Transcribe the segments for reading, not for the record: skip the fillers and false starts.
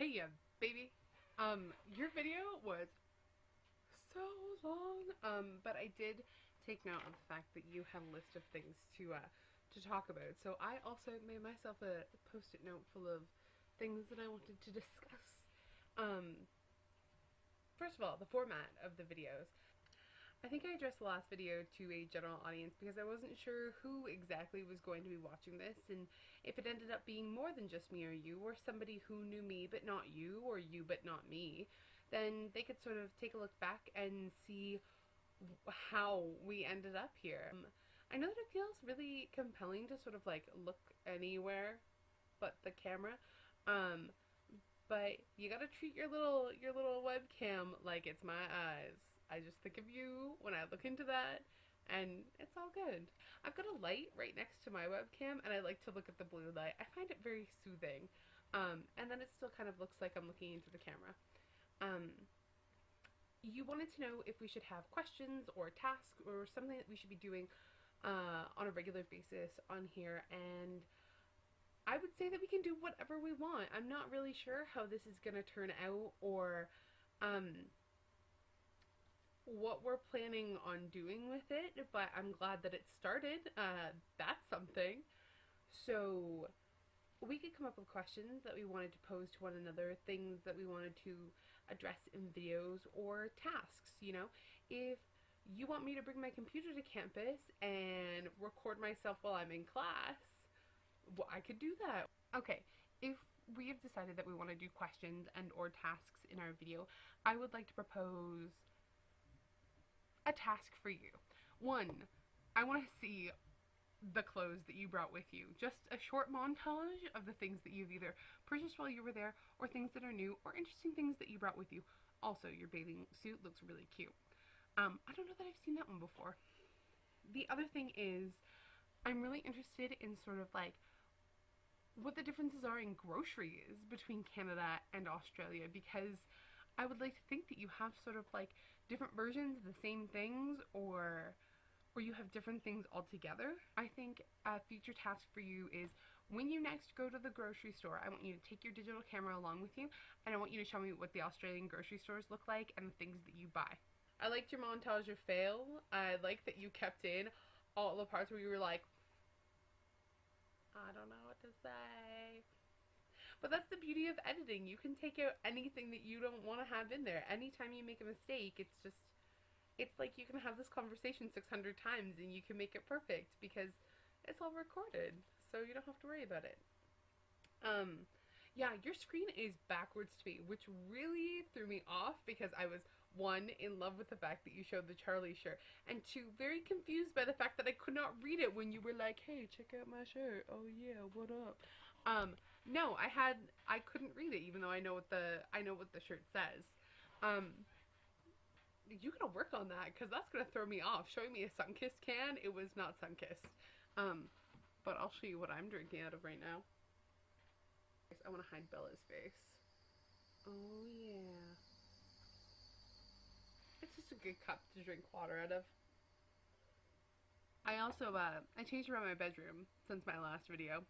Hey ya, baby. Your video was so long. But I did take note of the fact that you had a list of things to talk about. So I also made myself a post-it note full of things that I wanted to discuss. Um, First of all, the format of the videos. I think I addressed the last video to a general audience because I wasn't sure who exactly was going to be watching this, and if it ended up being more than just me or you, or somebody who knew me but not you, or you but not me, then they could sort of take a look back and see how we ended up here. I know that it feels really compelling to sort of like look anywhere but the camera, but you gotta treat your little webcam like it's my eyes. I just think of you when I look into that, and it's all good. I've got a light right next to my webcam, and I like to look at the blue light. I find it very soothing. And then it still kind of looks like I'm looking into the camera. You wanted to know if we should have questions or tasks or something that we should be doing on a regular basis on here, and I would say that we can do whatever we want. I'm not really sure how this is going to turn out, or what we're planning on doing with it, but I'm glad that it started. That's something. So we could come up with questions that we wanted to pose to one another, things that we wanted to address in videos, or tasks, you know. If you want me to bring my computer to campus and record myself while I'm in class, well, I could do that. Okay, if we have decided that we want to do questions and or tasks in our video, I would like to propose a task for you. One, I want to see the clothes that you brought with you. Just a short montage of the things that you've either purchased while you were there, or things that are new, or interesting things that you brought with you. Also, your bathing suit looks really cute. I don't know that I've seen that one before. The other thing is, I'm really interested in sort of like what the differences are in groceries between Canada and Australia, because I would like to think that you have sort of like different versions of the same things, or you have different things altogether. I think a future task for you is when you next go to the grocery store, I want you to take your digital camera along with you, and I want you to show me what the Australian grocery stores look like and the things that you buy. I liked your montage of fail. I like that you kept in all the parts where you were like, I don't know what to say. But that's the beauty of editing. You can take out anything that you don't want to have in there. Anytime you make a mistake, it's like you can have this conversation 600 times and you can make it perfect because it's all recorded. So you don't have to worry about it. Yeah, your screen is backwards to me, which really threw me off because I was, one, in love with the fact that you showed the Charlie shirt, and two, very confused by the fact that I could not read it when you were like, hey, check out my shirt. Oh yeah, what up? No, I couldn't read it even though I know what the shirt says. You gotta work on that because that's gonna throw me off. Showing me a Sunkist can, it was not Sunkist. But I'll show you what I'm drinking out of right now. I want to hide Bella's face. Oh yeah. It's just a good cup to drink water out of. I also, I changed around my bedroom since my last video.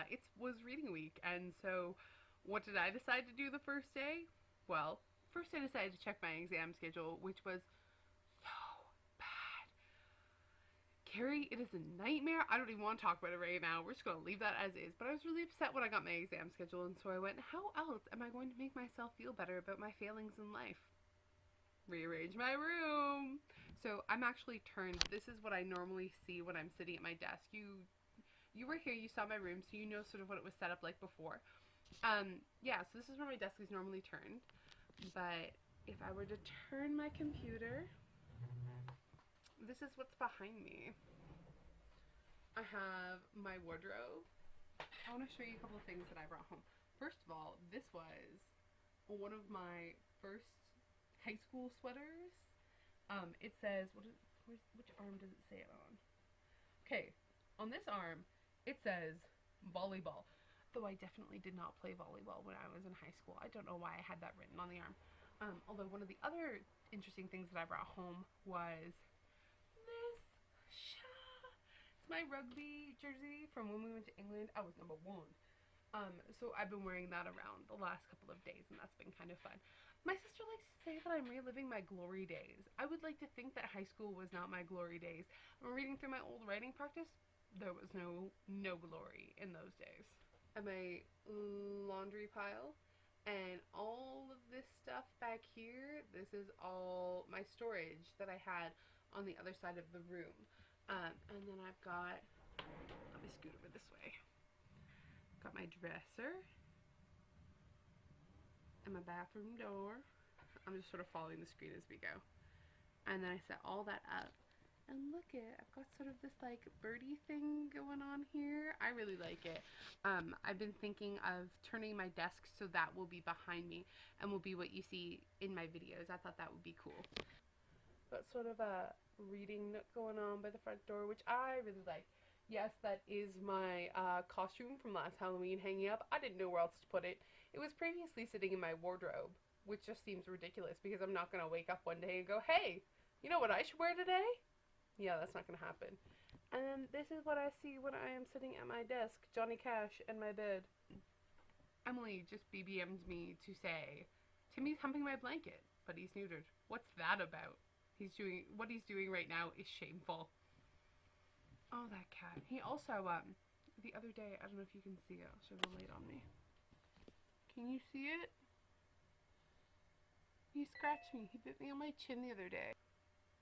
It was reading week, and so what did I decide to do the first day? Well, first I decided to check my exam schedule, which was so bad. Carrie, it is a nightmare. I don't even want to talk about it right now. We're just going to leave that as is. But I was really upset when I got my exam schedule, and so I went, how else am I going to make myself feel better about my failings in life? Rearrange my room. So I'm actually turned. This is what I normally see when I'm sitting at my desk. You were here, you saw my room, so you know sort of what it was set up like before. Yeah, so this is where my desk is normally turned. But if I were to turn my computer, this is what's behind me. I have my wardrobe. I want to show you a couple of things that I brought home. First of all, this was one of my first high school sweaters. It says, which arm does it say it on? Okay, on this arm, it says volleyball. Though I definitely did not play volleyball when I was in high school. I don't know why I had that written on the arm. Although one of the other interesting things that I brought home was this. It's my rugby jersey from when we went to England. I was number 1. So I've been wearing that around the last couple of days, and that's been kind of fun. My sister likes to say that I'm reliving my glory days. I would like to think that high school was not my glory days. I'm reading through my old writing practice. There was no glory in those days. And my laundry pile, and all of this stuff back here, this is all my storage that I had on the other side of the room. And then I've got, let me scoot over this way. Got my dresser and my bathroom door. I'm just sort of following the screen as we go. And then I set all that up. And look it, I've got sort of this like birdie thing going on here. I really like it. I've been thinking of turning my desk so that will be behind me and will be what you see in my videos. I thought that would be cool. Got sort of a reading nook going on by the front door, which I really like. Yes, that is my costume from last Halloween hanging up. I didn't know where else to put it. It was previously sitting in my wardrobe, which just seems ridiculous because I'm not going to wake up one day and go, hey, you know what I should wear today? Yeah, that's not going to happen. And then this is what I see when I am sitting at my desk, Johnny Cash and my bed. Emily just BBM'd me to say, Timmy's humping my blanket, but he's neutered. What's that about? What he's doing right now is shameful. Oh, that cat. He also, the other day, I don't know if you can see it. I'll show the light on me. Can you see it? He scratched me. He bit me on my chin the other day.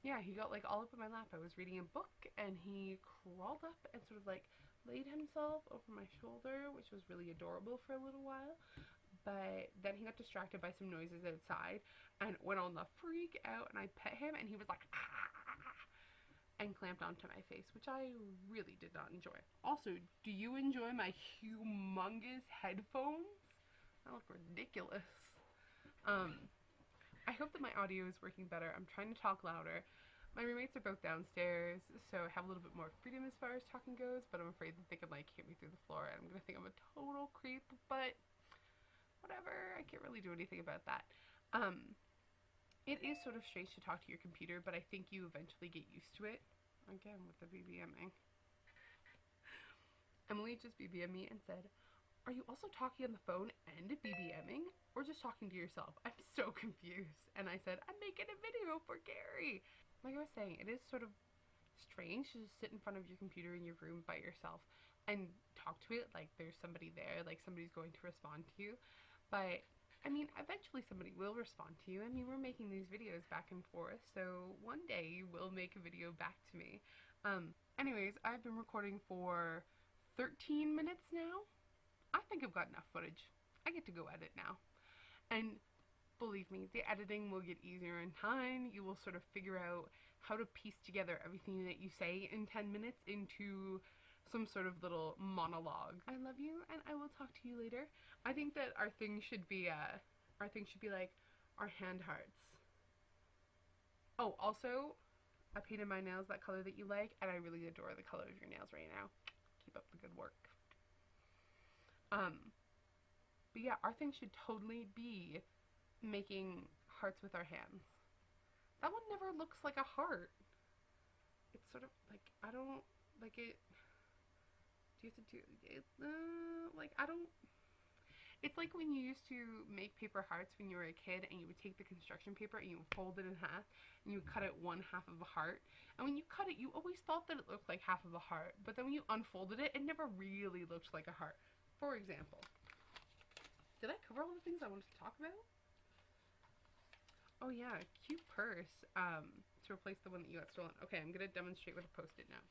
Yeah, he got like all up in my lap. I was reading a book and he crawled up and sort of like laid himself over my shoulder, which was really adorable for a little while. But then he got distracted by some noises outside and went on the freak out, and I pet him and he was like, and clamped onto my face, which I really did not enjoy. Also, do you enjoy my humongous headphones? They look ridiculous. I hope that my audio is working better. I'm trying to talk louder. My roommates are both downstairs, so I have a little bit more freedom as far as talking goes, but I'm afraid that they could like hit me through the floor and I'm gonna think I'm a total creep, but whatever, I can't really do anything about that. It is sort of strange to talk to your computer, but I think you eventually get used to it. Again, with the BBMing. Emily just BBM'd me and said, are you also talking on the phone and BBMing, or just talking to yourself? I'm so confused. And I said, I'm making a video for Gary. Like I was saying, it is sort of strange to just sit in front of your computer in your room by yourself and talk to it like there's somebody there, like somebody's going to respond to you. But I mean, eventually somebody will respond to you. I mean, we're making these videos back and forth, so one day you will make a video back to me. Anyways, I've been recording for 13 minutes now. I think I've got enough footage. I get to go edit now. And believe me, the editing will get easier in time. You will sort of figure out how to piece together everything that you say in 10 minutes into some sort of little monologue. I love you, and I will talk to you later. I think that our thing should be like our hand hearts. Oh, also, I painted my nails that color that you like, and I really adore the color of your nails right now. Keep up the good work. But yeah, our thing should totally be making hearts with our hands. That one never looks like a heart. It's sort of like, I don't like it. Do you have to do it? Like, I don't. It's like when you used to make paper hearts when you were a kid, and you would take the construction paper and you would fold it in half and you would cut it one half of a heart. And when you cut it, you always thought that it looked like half of a heart, but then when you unfolded it, it never really looked like a heart. For example, did I cover all the things I wanted to talk about? Oh yeah, cute purse to replace the one that you got stolen. Okay, I'm gonna demonstrate with a post-it now.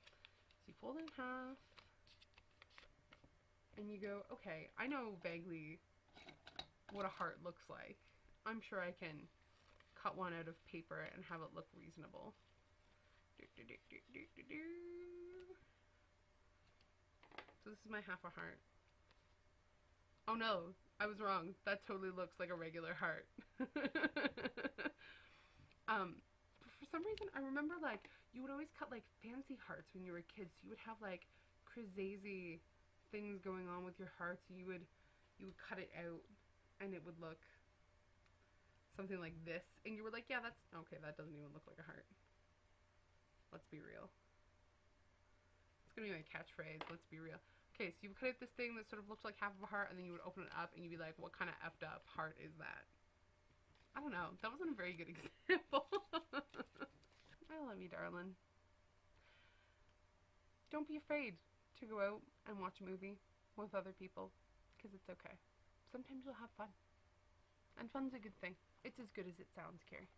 So you fold it in half, and you go, okay, I know vaguely what a heart looks like. I'm sure I can cut one out of paper and have it look reasonable. So this is my half a heart. Oh no, I was wrong. That totally looks like a regular heart. For some reason, I remember like you would always cut like fancy hearts when you were kids. You would have like crazy things going on with your hearts. You would cut it out and it would look something like this. And you were like, yeah, that's okay, that doesn't even look like a heart. Let's be real. It's gonna be my catchphrase, let's be real. Okay, so you would cut out this thing that sort of looked like half of a heart, and then you would open it up, and you'd be like, what kind of effed up heart is that? I don't know. That wasn't a very good example. I love you, darling. Don't be afraid to go out and watch a movie with other people, because it's okay. Sometimes you'll have fun. And fun's a good thing. It's as good as it sounds, Carrie.